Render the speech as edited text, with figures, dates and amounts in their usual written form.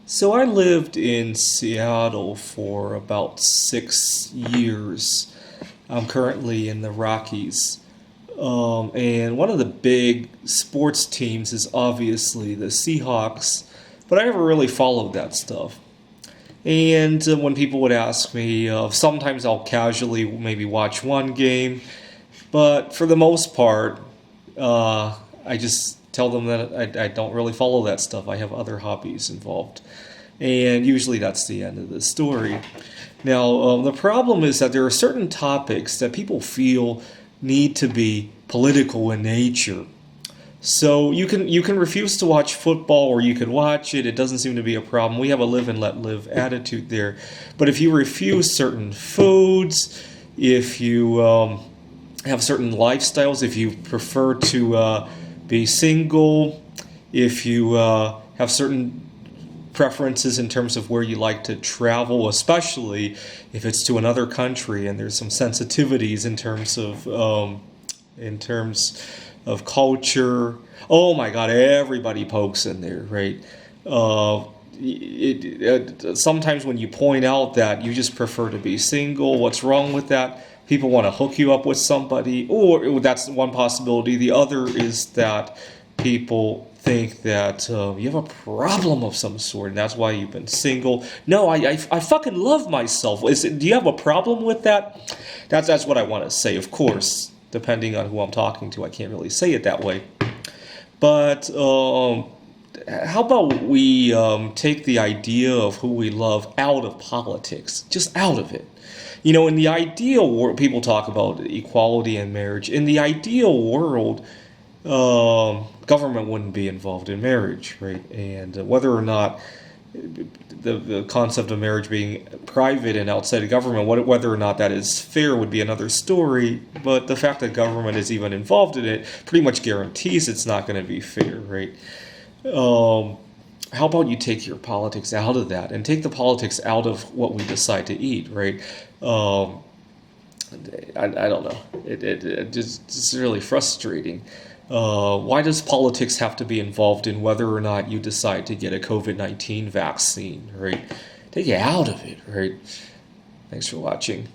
So I lived in Seattle for about 6 years. I'm currently in the Rockies. And one of the big sports teams is obviously the Seahawks, but I never really followed that stuff. And when people would ask me, sometimes I'll casually maybe watch one game, but for the most part, I just tell them that I don't really follow that stuff. I have other hobbies involved. And usually that's the end of the story. Now, the problem is that there are certain topics that people feel need to be political in nature. So you can refuse to watch football, or you can watch it. It doesn't seem to be a problem. We have a live and let live attitude there. But if you refuse certain foods, if you have certain lifestyles, if you prefer to be single, if you have certain preferences in terms of where you like to travel, especially if it's to another country, and there's some sensitivities in terms of culture. Oh my God, everybody pokes in there, right? Sometimes when you point out that you just prefer to be single, what's wrong with that? People want to hook you up with somebody, or that's one possibility. The other is that people think that you have a problem of some sort, and that's why you've been single. No, I fucking love myself. Do you have a problem with that? That's what I want to say. Of course, depending on who I'm talking to, I can't really say it that way. But how about we take the idea of who we love out of politics, just out of it? In the ideal world, people talk about equality in marriage. In the ideal world, government wouldn't be involved in marriage, right? And whether or not the concept of marriage being private and outside of government, whether or not that is fair would be another story. But the fact that government is even involved in it pretty much guarantees it's not going to be fair, right? How about you take your politics out of that and take the politics out of what we decide to eat, right? I don't know. It's really frustrating. Why does politics have to be involved in whether or not you decide to get a COVID-19 vaccine, right? Take it out of it, right? Thanks for watching.